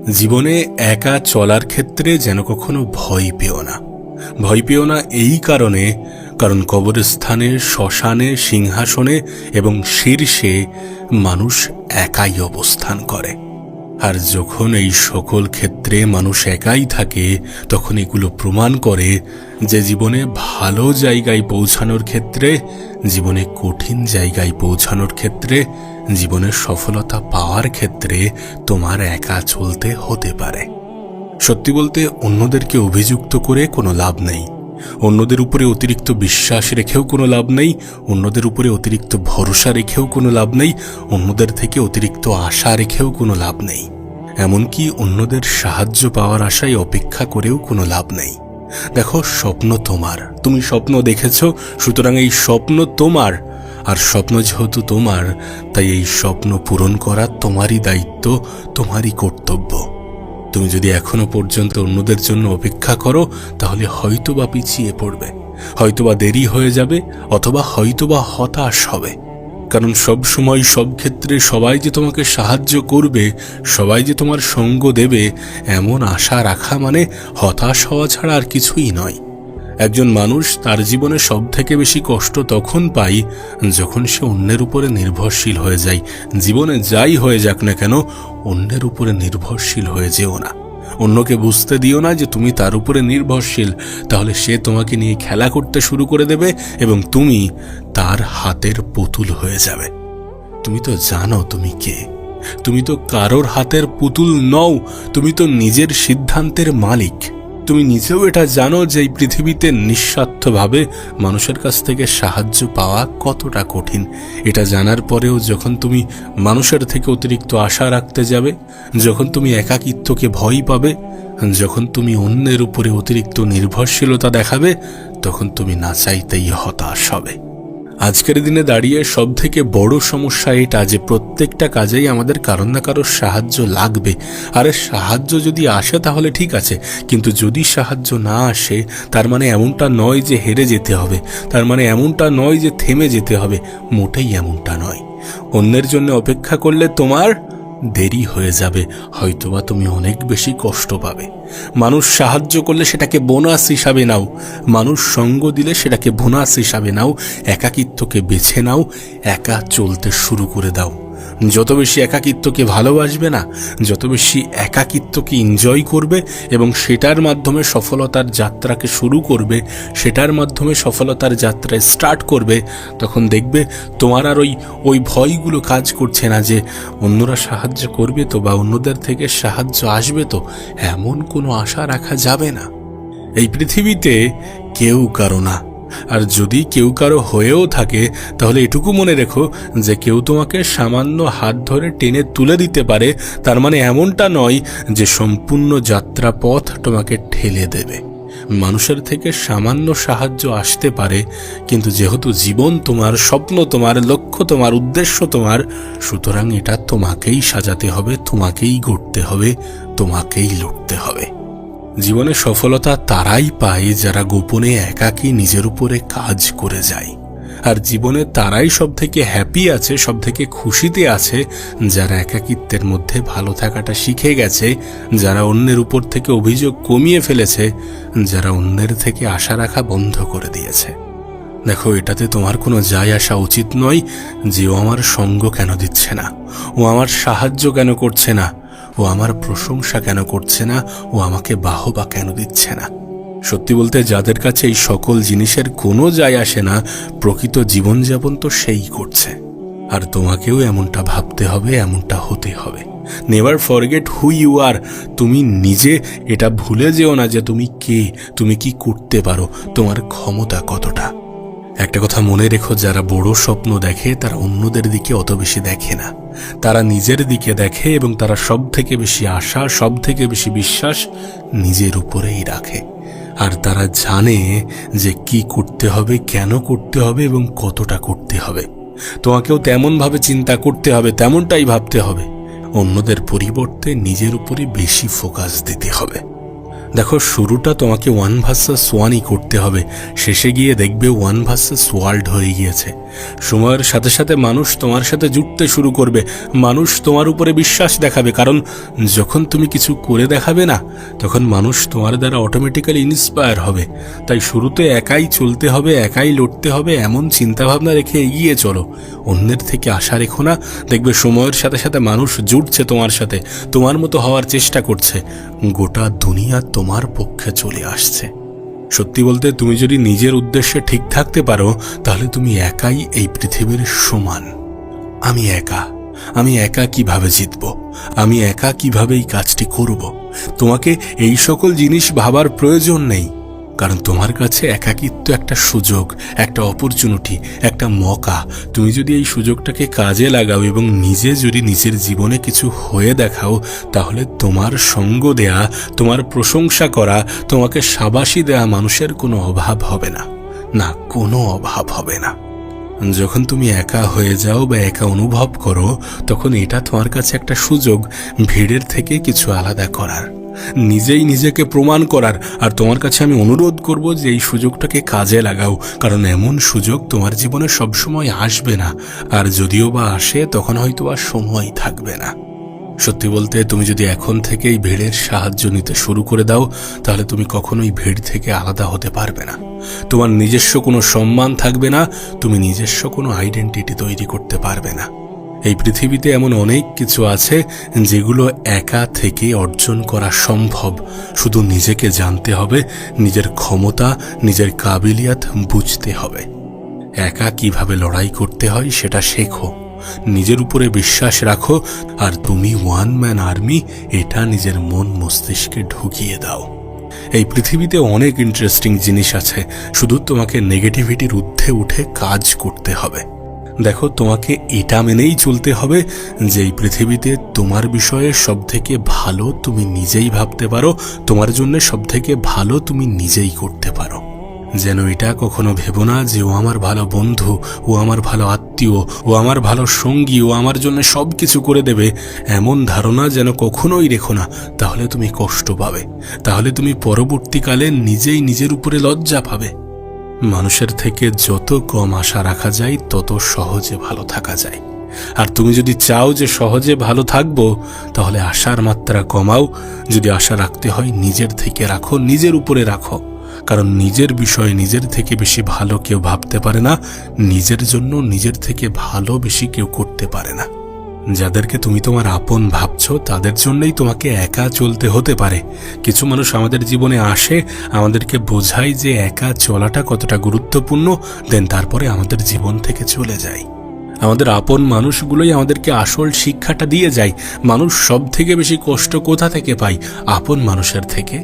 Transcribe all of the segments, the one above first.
জীবনে একা চলার ক্ষেত্রে যেন কখনো ভয় পেও না। ভয় পেও না এই কারণ কবরস্থানে, শ্মশানে, সিংহাসনে এবং শীর্ষে মানুষ একাই অবস্থান করে। আর যখন এই সকল ক্ষেত্রে মানুষ একাই থাকে, তখন এগুলো প্রমাণ করে যে জীবনে ভালো জায়গায় পৌঁছানোর ক্ষেত্রে, জীবনে কঠিন জায়গায় পৌঁছানোর ক্ষেত্রে, জীবনের সফলতা পাওয়ার ক্ষেত্রে তোমার একা চলতে হতে পারে। সত্যি বলতে অন্যদেরকে অভিযুক্ত করে কোনো লাভ নেই, অন্যদের উপরে অতিরিক্ত বিশ্বাস রেখেও কোনো লাভ নেই, অন্যদের উপরে অতিরিক্ত ভরসা রেখেও কোনো লাভ নেই, অন্যদের থেকে অতিরিক্ত আশা রেখেও কোনো লাভ নেই, এমনকি অন্যদের সাহায্য পাওয়ার আশায় অপেক্ষা করেও কোনো লাভ নেই। দেখো, স্বপ্ন তোমার, তুমি স্বপ্ন দেখেছ, সুতরাং এই স্বপ্ন তোমার। আর স্বপ্ন যেহেতু তোমার, তাই এই স্বপ্ন পূরণ করা তোমারই দায়িত্ব, তোমারই কর্তব্য। তুমি যদি এখনো পর্যন্ত অন্যদের জন্য অপেক্ষা করো, তাহলে হয়তোবা পিছিয়ে পড়বে, হয়তোবা দেরি হয়ে যাবে, অথবা হয়তোবা হতাশ হবে। কারণ সব সময় সব ক্ষেত্রে সবাই যে তোমাকে সাহায্য করবে, সবাই যে তোমার সঙ্গ দেবে, এমন আশা রাখা মানে হতাশ হওয়া ছাড়া আর কিছুই নয়। একজন মানুষ তার জীবনে সব থেকে বেশি কষ্ট তখন পায় যখন সে অন্যের উপরে নির্ভরশীল হয়ে যায়। জীবনে যাই হয়ে যাক না কেন, অন্যের উপরে নির্ভরশীল হয়ে যেও না। অন্যকে বুঝতে দিও না যে তুমি তার উপরে নির্ভরশীল, তাহলে সে তোমাকে নিয়ে খেলা করতে শুরু করে দেবে এবং তুমি তার হাতের পুতুল হয়ে যাবে। তুমি তো জানো তুমি কে, তুমি তো কারোর হাতের পুতুল নও, তুমি তো নিজের সিদ্ধান্তের মালিক। তুমি নিজেও এটা জানো যে এই পৃথিবীতে নিঃস্বার্থভাবে মানুষের কাছ থেকে সাহায্য পাওয়া কতটা কঠিন। এটা জানার পরেও যখন তুমি মানুষের থেকে অতিরিক্ত আশা রাখতে যাবে, যখন তুমি একাকিত্বকে ভয় পাবে, যখন তুমি অন্যের উপরে অতিরিক্ত নির্ভরশীলতা দেখাবে, তখন তুমি না চাইতেই হতাশ হবে। আজকের দিনে দাঁড়িয়ে সব থেকে বড় সমস্যা এটা যে প্রত্যেকটা কাজেই আমাদের কারো না কারোর সাহায্য লাগবে। আরে সাহায্য যদি আসে তাহলে ঠিক আছে, কিন্তু যদি সাহায্য না আসে, তার মানে এমনটা নয় যে হেরে যেতে হবে, তার মানে এমনটা নয় যে থেমে যেতে হবে, মোটেই এমনটা নয়। অন্যের জন্য অপেক্ষা করলে তোমার দেরি হয়ে যাবে, হয়তোবা তুমি অনেক বেশি কষ্ট পাবে। মানুষ সাহায্য করলে সেটাকে বোনাস হিসাবে নাও, মানুষ সঙ্গ দিলে সেটাকে বোনাস হিসাবে নাও। একাকিত্বকে বেছে নাও, একা চলতে শুরু করে দাও। যত বেশি একাকিত্বকে ভালোবাসবে না, যত বেশি একাকিত্বকে এনজয় করবে এবং সেটার মাধ্যমে সফলতার যাত্রাকে শুরু করবে, সেটার মাধ্যমে সফলতার যাত্রায় স্টার্ট করবে, তখন দেখবে তোমার আর ওই ভয়গুলো কাজ করছে না যে অন্যরা সাহায্য করবে তো, বা অন্যদের থেকে সাহায্য আসবে তো, এমন কোনো আশা রাখা যাবে না। এই পৃথিবীতে কেউ কারো না, আর যদি কেউ কারো হয়েও থাকে তাহলে এটুকু মনে রেখো যে কেউ তোমাকে সামান্য হাত ধরে টেনে তুলে দিতে পারে, তার মানে এমনটা নয় যে সম্পূর্ণ যাত্রাপথ তোমাকে ঠেলে দেবে। মানুষের থেকে সামান্য সাহায্য আসতে পারে, কিন্তু যেহেতু জীবন তোমার, স্বপ্ন তোমার, লক্ষ্য তোমার, উদ্দেশ্য তোমার, সুতরাং এটা তোমাকেই সাজাতে হবে, তোমাকেই গড়তে হবে, তোমাকেই লড়তে হবে। জীবনে সফলতা তারাই পায় যারা গোপনে একাকী নিজের উপরে কাজ করে যায়। আর জীবনে তারাই সব থেকে হ্যাপি আছে, সব থেকে খুশিতে আছে যারা একাকিত্বের মধ্যে ভালো থাকাটা শিখে গেছে, যারা অন্যের উপর থেকে অভিযোগ কমিয়ে ফেলেছে, যারা অন্যের থেকে আশা রাখা বন্ধ করে দিয়েছে। দেখো, এটাতে তোমার কোনো যায় আসা উচিত নয় যে ও আমার সঙ্গ কেন দিচ্ছে না, ও আমার সাহায্য কেন করছে না, ও আমার প্রশংসা কেন করছে না, ও আমাকে বাহবা কেন দিচ্ছে না। সত্যি বলতে যাদের কাছে এই সকল জিনিসের কোনো যায় আসে না, প্রকৃত জীবনযাপন তো সেই করছে। আর তোমাকেও এমনটা ভাবতে হবে, এমনটা হতে হবে। Never forget who you are. তুমি নিজে এটা ভুলে যেও না যে তুমি কে, তুমি কি করতে পারো, তোমার ক্ষমতা কতটা। একটা কথা মনে রেখো, যারা বড় স্বপ্ন দেখে তারা অন্যদের দিকে অত বেশি দেখে না, তারা নিজের দিকে দেখে এবং তারা সব থেকে বেশি আশা, সব থেকে বেশি বিশ্বাস নিজের উপরেই রাখে। আর তারা জানে যে কি করতে হবে, কেন করতে হবে এবং কতটা করতে হবে। তোমাকেও তেমনভাবে চিন্তা করতে হবে, তেমনটাই ভাবতে হবে। অন্যদের পরিবর্তে নিজের উপরে বেশি ফোকাস দিতে হবে। দেখো, শুরুটা তোমাকে 1 ভার্সেস 1ই করতে হবে, শেষে গিয়ে দেখবে 1 ভার্সেস ওয়ার্ল্ড হয়ে গিয়েছে। সময়ের সাথে সাথে মানুষ তোমার সাথে জুটতে শুরু করবে, মানুষ তোমার উপরে বিশ্বাস দেখাবে, কারণ যখন তুমি কিছু করে দেখাবে না, তখন মানুষ তোমার দ্বারা অটোমেটিক্যালি ইন্সপায়ার হবে। তাই শুরুতে একাই চলতে হবে, একাই লড়তে হবে, এমন চিন্তাভাবনা রেখে এগিয়ে চলো। অন্যের থেকে আশা রেখো না। দেখবে সময়ের সাথে সাথে মানুষ জুটছে তোমার সাথে, তোমার মতো হওয়ার চেষ্টা করছে, গোটা দুনিয়া তোমার পক্ষে চলে আসছে। সত্যি বলতে, তুমি যদি নিজের উদ্দেশ্যে ঠিক থাকতে পারো, তাহলে তুমি একাই এই পৃথিবীর সমান। আমি একা কিভাবে জিতব, আমি একা কিভাবে এই কাজটি করব, তোমাকে এই সকল জিনিস ভাবার প্রয়োজন নেই। কারণ তোমার কাছে একাকিত্ব একটা সুযোগ, একটা অপরচুনিটি, একটা মকা। তুমি যদি এই সুযোগটাকে কাজে লাগাও এবং নিজে যদি নিজের জীবনে কিছু হয়ে দেখাও, তাহলে তোমার সঙ্গ দেয়া, তোমার প্রশংসা করা, তোমাকে শাবাশি দেয়া মানুষের কোনো অভাব হবে না, না কোনো অভাব হবে না। যখন তুমি একা হয়ে যাও বা একা অনুভব করো, তখন এটা তোমার কাছে একটা সুযোগ ভিড়ের থেকে কিছু আলাদা করার, নিজেই নিজেকে প্রমাণ করার। আর তোমার কাছে আমি অনুরোধ করব যে এই সুযোগটাকে কাজে লাগাও, কারণ এমন সুযোগ তোমার জীবনে সবসময় আসবে না, আর যদিও বা আসে তখন হয়তো আর সময় থাকবে না। সত্যি বলতে, তুমি যদি এখন থেকেই ভিড়ের সাহায্য নিতে শুরু করে দাও, তাহলে তুমি কখনোই ভিড় থেকে আলাদা হতে পারবে না। তোমার নিজস্ব কোনো সম্মান থাকবে না, তুমি নিজস্ব কোনো আইডেন্টিটি তৈরি করতে পারবে না। এই পৃথিবীতে এমন অনেক কিছু আছে যেগুলো একা থেকে অর্জন করা সম্ভব। শুধু নিজেকে জানতে হবে, নিজের ক্ষমতা, নিজের কাবিলিয়াত বুঝতে হবে। একা কিভাবে লড়াই করতে হয় সেটা শেখো, নিজের উপরে বিশ্বাস রাখো, আর তুমি ওয়ান ম্যান আর্মি এটা নিজের মন মস্তিষ্কে ঢুকিয়ে দাও। এই পৃথিবীতে অনেক ইন্টারেস্টিং জিনিস আছে, শুধু তোমাকে নেগেটিভিটির ঊর্ধ্বে উঠে কাজ করতে হবে। দেখো, তোমাকে এটা মেনেই চলতে হবে যে এই পৃথিবীতে তোমার বিষয়ে সবথেকে ভালো তুমি নিজেই ভাবতে পারো, তোমার জন্য সবথেকে ভালো তুমি নিজেই করতে পারো। যেন এটা কখনো ভেবো না যে ও আমার ভালো বন্ধু, ও আমার ভালো আত্মীয়, ও আমার ভালো সঙ্গী, ও আমার জন্য সব কিছু করে দেবে, এমন ধারণা যেন কখনোই রেখো না। তাহলে তুমি কষ্ট পাবে, তাহলে তুমি পরবর্তীকালে নিজেই নিজের উপরে লজ্জা পাবে। মানুষের থেকে যত কম আশা রাখা যায়, তত সহজে ভালো থাকা যায়। আর তুমি যদি চাও যে সহজে ভালো থাকবো, তাহলে আশার মাত্রা কমাও। যদি আশা রাখতে হয়, নিজের থেকে রাখো, নিজের উপরে রাখো। কারণ নিজের বিষয়ে নিজের থেকে বেশি ভালো কেউ ভাবতে পারে না, নিজের জন্য নিজের থেকে ভালো বেশি কেউ করতে পারে না। যাদেরকে তুমি তোমার আপন ভাবছো, তাদের জন্যই তোমাকে একা চলতে হতে পারে। কিছু মানুষ আমাদের জীবনে আসে, আমাদেরকে বোঝায় যে একা চলাটা কতটা গুরুত্বপূর্ণ, দেন তারপরে আমাদের জীবন থেকে চলে যায়। আমাদের আপন মানুষগুলোই আমাদেরকে আসল শিক্ষাটা দিয়ে যায়। মানুষ সব থেকে বেশি কষ্ট কোথা থেকে পায়? আপন মানুষের থেকে।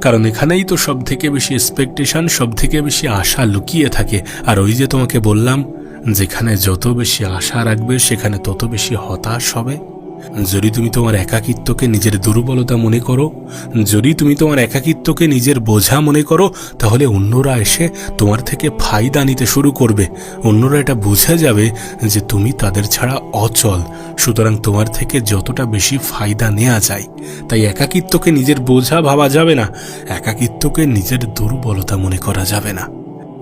কারণ এখানেই তো সব থেকে বেশি এক্সপেকটেশন, সব থেকে বেশি আশা লুকিয়ে থাকে। আর ওই যে তোমাকে বললাম, যেখানে যত বেশি আশা রাখবে, সেখানে তত বেশি হতাশ হবে। যদি তুমি তোমার একাকিত্বকে নিজের দুর্বলতা মনে করো, যদি তুমি তোমার একাকিত্বকে নিজের বোঝা মনে করো, তাহলে অন্যরা এসে তোমার থেকে ফায়দা নিতে শুরু করবে। অন্যরা এটা বুঝে যাবে যে তুমি তাদের ছাড়া অচল। সুতরাং তোমার থেকে যতটা বেশি ফায়দা নেওয়া যায়। তাই একাকিত্বকে নিজের বোঝা ভাবা যাবে না, একাকিত্বকে নিজের দুর্বলতা মনে করা যাবে না।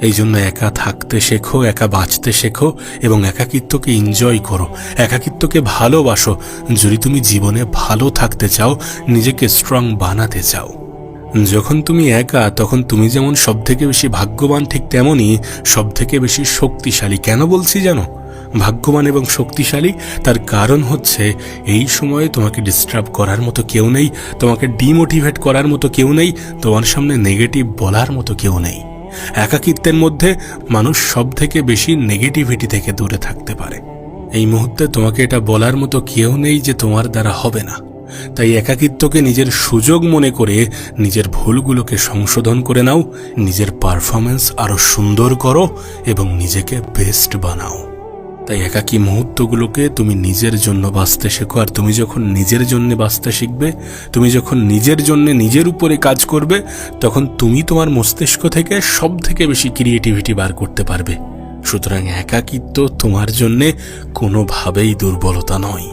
এই জন্য একা থাকতে শেখো, একা বাঁচতে শেখো এবং একাকিত্বকে এনজয় করো, একাকিত্বকে ভালোবাসো। যদি তুমি জীবনে ভালো থাকতে চাও, নিজেকে স্ট্রং বানাতে চাও। যখন তুমি একা, তখন তুমি যেমন সব থেকে বেশি ভাগ্যবান, ঠিক তেমনই সব থেকে বেশি শক্তিশালী। কেন বলছি জানো ভাগ্যবান এবং শক্তিশালী? তার কারণ হচ্ছে এই সময়ে তোমাকে ডিস্টার্ব করার মতো কেউ নেই, তোমাকে ডিমোটিভেট করার মতো কেউ নেই, তোমার সামনে নেগেটিভ বলার মতো কেউ নেই। একাকিত্বের মধ্যে মানুষ সব থেকে বেশি নেগেটিভিটি থেকে দূরে থাকতে পারে। এই মুহূর্তে তোমাকে এটা বলার মতো কেউ নেই যে তোমার দ্বারা হবে না। তাই একাকিত্বকে নিজের সুযোগ মনে করে নিজের ভুলগুলোকে সংশোধন করে নাও, নিজের পারফরমেন্স আরো সুন্দর করো এবং নিজেকে বেস্ট বানাও। তাই একাকী মুহূর্তগুলোকে তুমি নিজের জন্য বাঁচতে শেখো। আর তুমি যখন নিজের জন্য বাঁচতে শিখবে, তুমি যখন নিজের জন্য নিজের উপরে কাজ করবে, তখন তুমি তোমার মস্তিষ্ক থেকে সব থেকে বেশি ক্রিয়েটিভিটি বার করতে পারবে। সুতরাং একাকিত্ব তোমার জন্যে কোনোভাবেই দুর্বলতা নয়।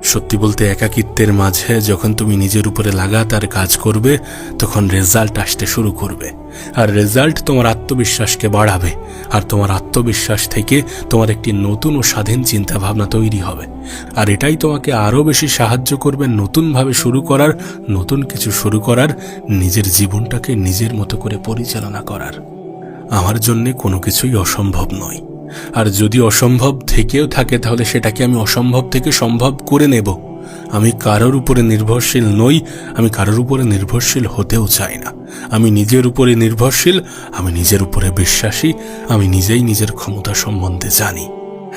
সত্যি বলতে একাকিত্বের মাঝে যখন তুমি নিজের উপরে লাগাতার কাজ করবে তখন রেজাল্ট আসতে শুরু করবে, আর রেজাল্ট তোমার আত্মবিশ্বাসকে বাড়াবে, আর তোমার আত্মবিশ্বাস থেকে তোমার একটি নতুন ও স্বাধীন চিন্তাভাবনা তৈরি হবে, আর এটাই তোমাকে আরও বেশি সাহায্য করবে নতুনভাবে শুরু করার, নতুন কিছু শুরু করার, নিজের জীবনটাকে নিজের মতো করে পরিচালনা করার। আমার জন্যে কোনো কিছুই অসম্ভব নয়, আর যদি অসম্ভব থেকেও থাকে তাহলে সেটাকে আমি অসম্ভব থেকে সম্ভব করে নেব। আমি কারোর উপরে নির্ভরশীল নই, আমি কারোর উপরে নির্ভরশীল হতেও চাই না। আমি নিজের উপরে নির্ভরশীল, আমি নিজের উপরে বিশ্বাসী, আমি নিজেই নিজের ক্ষমতা সম্বন্ধে জানি।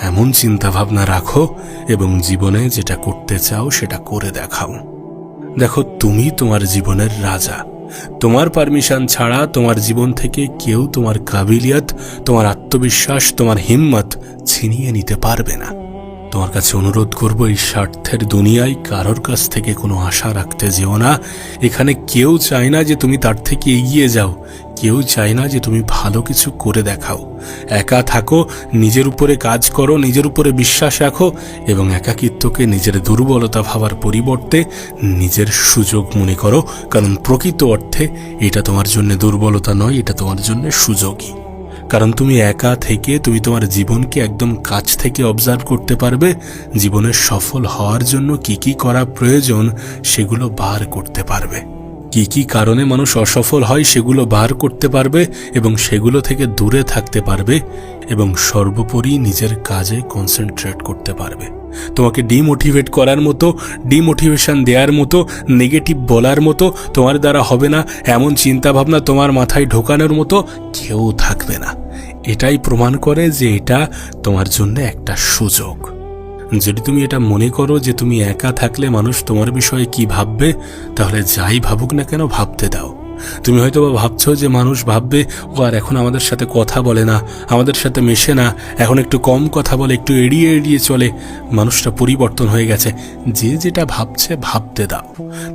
এমন চিন্তাভাবনা রাখো এবং জীবনে যেটা করতে চাও সেটা করে দেখাও। দেখো, তুমি তোমার জীবনের রাজা। তোমার পারমিশন ছাড়া তোমার জীবন থেকে কেউ তোমার কাবিলিয়ত, তোমার আত্মবিশ্বাস, তোমার হিম্মত ছিনিয়ে নিতে পারবে না। তোমার কাছে অনুরোধ করব, এই স্বার্থের দুনিয়ায় কারোর কাছ থেকে কোনো আশা রাখতে যেও না। এখানে কেউ চায় না যে তুমি তার থেকে এগিয়ে যাও, কেউ চায় না যে তুমি ভালো কিছু করে দেখাও। একা থাকো, নিজের উপরে কাজ করো, নিজের উপরে বিশ্বাস রাখো এবং একাকিত্বকে নিজের দুর্বলতা ভাবার পরিবর্তে নিজের সুযোগ মনে করো, কারণ প্রকৃত অর্থে এটা তোমার জন্য দুর্বলতা নয়, এটা তোমার জন্য সুযোগই। কারণ তুমি একা থেকে তুমি তোমার জীবনকে একদম কাছ থেকে অবজার্ভ করতে পারবে। জীবনের সফল হওয়ার জন্য কি কি করা প্রয়োজন সেগুলো বার করতে পারবে। কি কি কারণে মানুষ অসফল হয় সেগুলো বার করতে পারবে এবং সেগুলো থেকে দূরে থাকতে পারবে, এবং সর্বোপরি নিজের কাজে কনসেন্ট্রেট করতে পারবে। তোমাকে ডিমোটিভেট করার মতো, ডিমোটিভেশন দেওয়ার মতো, নেগেটিভ বলার মতো, তোমার দ্বারা হবে না এমন চিন্তাভাবনা তোমার মাথায় ঢোকানোর মতো কেউ থাকবে না। এটাই প্রমাণ করে যে এটা তোমার জন্য একটা সুযোগ। যদি তুমি এটা মনে করো যে তুমি একা থাকলে মানুষ তোমার বিষয়ে কি ভাববে, তাহলে যাই ভাবুক না কেন ভাবতে দাও। তুমি হয়তো বা ভাবছো যে মানুষ ভাববে ও আর এখন আমাদের সাথে কথা বলে না, আমাদের সাথে মেশে না, এখন একটু কম কথা বলে, একটু এড়িয়ে এড়িয়ে চলে, মানুষটা পরিবর্তন হয়ে গেছে। যে যেটা ভাবছে ভাবতে দাও,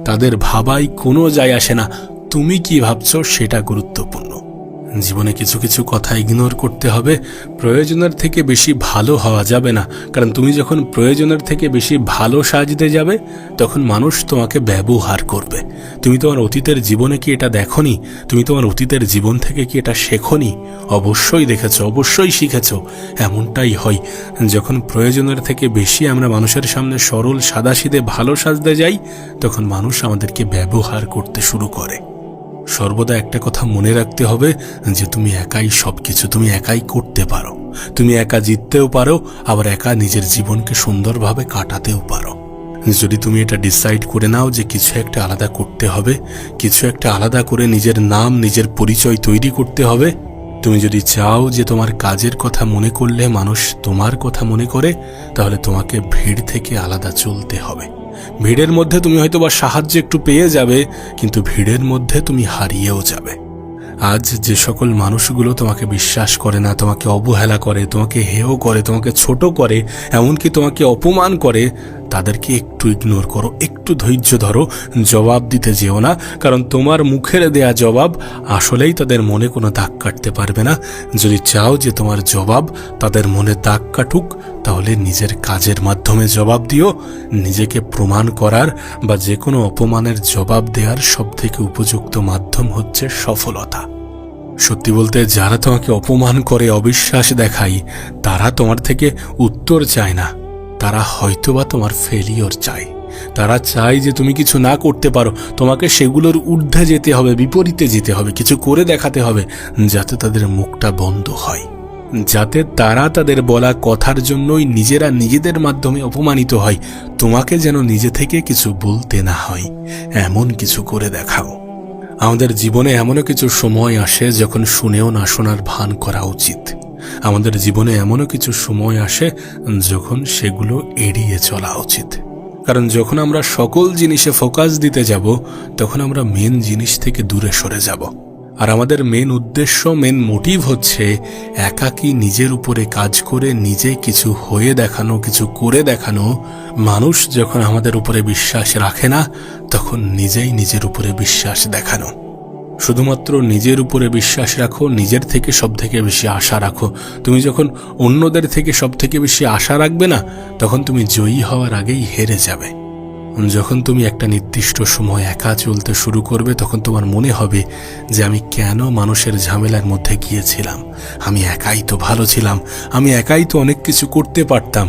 তাদের ভাবাই কোনো যায় আসে না। তুমি কি ভাবছো সেটা গুরুত্বপূর্ণ। জীবনে কিছু কিছু কথা ইগনোর করতে হবে। প্রয়োজনের থেকে বেশি ভালো হওয়া যাবে না, কারণ তুমি যখন প্রয়োজনের থেকে বেশি ভালো সাজতে যাবে তখন মানুষ তোমাকে ব্যবহার করবে। তুমি তোমার অতীতের জীবনে কি এটা দেখোনি? তুমি তোমার অতীতের জীবন থেকে কি এটা শেখোনি? অবশ্যই দেখেছো, অবশ্যই শিখেছো। এমনটাই হয় যখন প্রয়োজনের থেকে বেশি আমরা মানুষের সামনে সরল সাদাসিধে ভালো সাজতে যাই, তখন মানুষ আমাদেরকে ব্যবহার করতে শুরু করে। সর্বদা একটা কথা মনে রাখতে হবে যে তুমি একাই সবকিছু, তুমি একাই করতে পারো, তুমি একা জিততেও পারো, আবার একা নিজের জীবনকে সুন্দরভাবে কাটাতেও পারো। যদি তুমি এটা ডিসাইড করে নাও যে কিছু একটা আলাদা করতে হবে, কিছু একটা আলাদা করে নিজের নাম, নিজের পরিচয় তৈরি করতে হবে, তুমি যদি চাও যে তোমার কাজের কথা মনে করলে মানুষ তোমার কথা মনে করে, তাহলে তোমাকে ভিড় থেকে আলাদা চলতে হবে। ভিড়ের মধ্যে তুমি হয়তো বা সাহায্য একটু পেয়ে যাবে, কিন্তু ভিড়ের মধ্যে তুমি হারিয়েও যাবে। আজ যে সকল মানুষগুলো তোমাকে বিশ্বাস করে না, তোমাকে অবহেলা করে, তোমাকে হেয় করে, তোমাকে ছোট করে, এমনকি তোমাকে অপমান করে, তাদেরকে একটু ইগনোর করো, একটু ধৈর্য ধরো, জবাব দিতে যেও না, কারণ তোমার মুখের দেয়া জবাব আসলেই তাদের মনে কোনো দাগ কাটতে পারবে না। যদি চাও যে তোমার জবাব তাদের মনে দাগ কাটুক, তাহলে নিজের কাজের মাধ্যমে জবাব দিও। নিজেকে প্রমাণ করার বা যে কোনো অপমানের জবাব দেওয়ার সবথেকে উপযুক্ত মাধ্যম হচ্ছে সফলতা। সত্যি বলতে, যারা তোমাকে অপমান করে, অবিশ্বাস দেখায়, তারা তোমার থেকে উত্তর চায় না, তারা হয়তোবা তোমার ফেলিওর চায়। তারা চায় যে তুমি কিছু না করতে পারো, তোমাকে সেগুলোর ঊর্ধ্বে যেতে হবে, বিপরীতে যেতে হবে, কিছু করে দেখাতে হবে, যাতে তাদের মুখটা বন্ধ হয়, যাতে তারা তাদের বলা কথার জন্যই নিজেরা নিজেদের মাধ্যমে অপমানিত হয়। তোমাকে যেন নিজে থেকে কিছু বলতে না হয়, এমন কিছু করে দেখাও। আমাদের জীবনে এমনও কিছু সময় আসে যখন শুনেও না শোনার ভান করা উচিত। আমাদের জীবনে এমনও কিছু সময় আসে যখন সেগুলো এড়িয়ে চলা উচিত। কারণ যখন আমরা সকল জিনিসে ফোকাস দিতে যাব, তখন আমরা মেন জিনিস থেকে দূরে সরে যাব। আর আমাদের মেন উদ্দেশ্য, মেন মোটিভ হচ্ছে একাকী নিজের উপরে কাজ করে নিজে কিছু হয়ে দেখানো, কিছু করে দেখানো। মানুষ যখন আমাদের উপরে বিশ্বাস রাখে না, তখন নিজেই নিজের উপরে বিশ্বাস দেখানো। শুধুমাত্র নিজের উপরে বিশ্বাস রাখো, নিজের থেকে সব থেকে বেশি আশা রাখো। তুমি যখন অন্যদের থেকে সব থেকে বেশি আশা রাখবে না, তখন তুমি জয়ী হওয়ার আগেই হেরে যাবে। যখন তুমি একটা নির্দিষ্ট সময় একা চলতে শুরু করবে, তখন তোমার মনে হবে যে আমি কেন মানুষের ঝামেলার মধ্যে গিয়েছিলাম, আমি একাই তো ভালো ছিলাম, আমি একাই তো অনেক কিছু করতে পারতাম।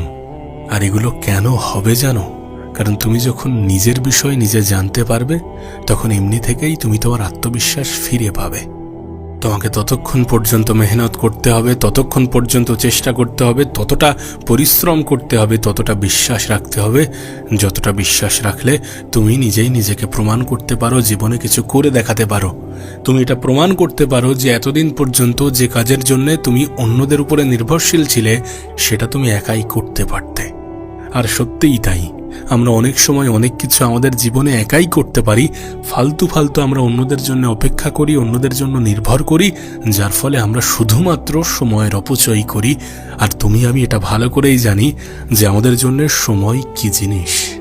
আর এগুলো কেন হবে জানো? কারণ তুমি যখন নিজের বিষয় নিজে জানতে পারবে, তখন এমনি থেকেই তুমি তোমার আত্মবিশ্বাস ফিরে পাবে। তোমাকে ততক্ষণ পর্যন্ত মেহনত করতে হবে, ততক্ষণ পর্যন্ত চেষ্টা করতে হবে, ততটা পরিশ্রম করতে হবে, ততটা বিশ্বাস রাখতে হবে, যতটা বিশ্বাস রাখলে তুমি নিজেই নিজেকে প্রমাণ করতে পারো, জীবনে কিছু করে দেখাতে পারো। তুমি এটা প্রমাণ করতে পারো যে এতদিন পর্যন্ত যে কাজের জন্য তুমি অন্যদের উপরে নির্ভরশীল ছিলে, সেটা তুমি একাই করতে পারতে। আর সত্যিই তাই, আমরা অনেক সময় অনেক কিছু আমাদের জীবনে একাই করতে পারি। ফালতু আমরা অন্যদের জন্য অপেক্ষা করি, অন্যদের জন্য নির্ভর করি, যার ফলে আমরা শুধুমাত্র সময়ের অপচয় করি। আর তুমি আমি এটা ভালো করেই জানি যে আমাদের জন্য সময় কি জিনিস।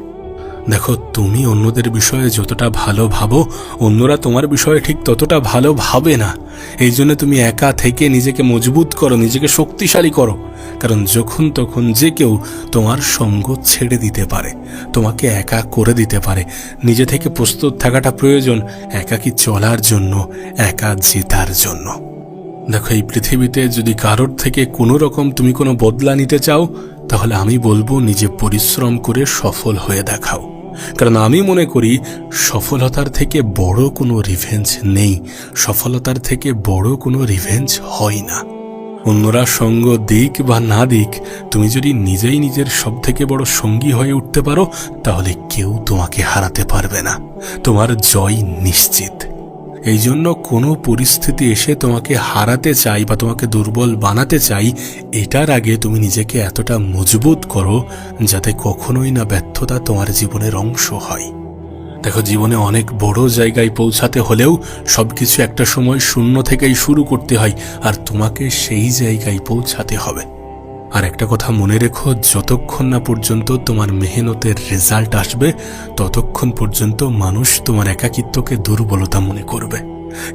দেখো, তুমি অন্যদের বিষয়ে যতটা ভালো ভাবো, অন্যরা তোমার বিষয়ে ঠিক ততটা ভালো ভাবে না। এই জন্য তুমি একা থেকে নিজেকে মজবুত করো, নিজেকে শক্তিশালী করো। কারণ যখন তখন যে কেউ তোমার সঙ্গ ছেড়ে দিতে পারে, তোমাকে একা করে দিতে পারে। নিজে থেকে প্রস্তুত থাকাটা প্রয়োজন একাকী চলার জন্য, একা জেতার জন্য। দেখো, এই পৃথিবীতে যদি কারোর থেকে কোনো রকম তুমি কোনো বদলা নিতে চাও, তাহলে আমি বলবো নিজে পরিশ্রম করে সফল হয়ে দেখাও। কারণ আমি মনে করি সফলতার থেকে বড় কোনো রিভেঞ্জ নেই, সফলতার থেকে বড় কোনো রিভেঞ্জ হয় না। অন্যরা সঙ্গ দিক বা না দিক, তুমি যদি নিজেই নিজের সব থেকে বড় সঙ্গী হয়ে উঠতে পারো, তাহলে কেউ তোমাকে হারাতে পারবে না। তোমার জয় নিশ্চিত। এই জন্য কোনো পরিস্থিতি এসে তোমাকে হারাতে চাই বা তোমাকে দুর্বল বানাতে চাই, এটার আগে তুমি নিজেকে এতটা মজবুত করো যাতে কখনোই না ব্যর্থতা তোমার জীবনের অংশ হয়। দেখো, জীবনে অনেক বড় জায়গায় পৌঁছাতে হলেও সবকিছু একটা সময় শূন্য থেকেই শুরু করতে হয়, আর তোমাকে সেই জায়গায় পৌঁছাতে হবে। আর একটা কথা মনে রেখো, যতক্ষণ না পর্যন্ত তোমার মেহনতের রেজাল্ট আসবে, ততক্ষণ পর্যন্ত মানুষ তোমার একাকিত্বকে দুর্বলতা মনে করবে।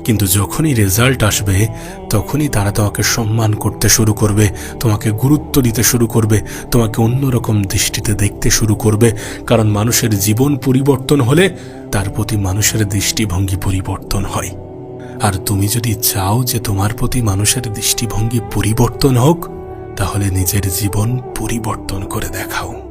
কিন্তু যখনই রেজাল্ট আসবে, তখনই তারা তোমাকে সম্মান করতে শুরু করবে, তোমাকে গুরুত্ব দিতে শুরু করবে, তোমাকে অন্যরকম দৃষ্টিতে দেখতে শুরু করবে। কারণ মানুষের জীবন পরিবর্তন হলে তার প্রতি মানুষের দৃষ্টিভঙ্গি পরিবর্তন হয়। আর তুমি যদি চাও যে তোমার প্রতি মানুষের দৃষ্টিভঙ্গি পরিবর্তন হোক, তাহলে নিজের জীবন পরিবর্তন করে দেখাও।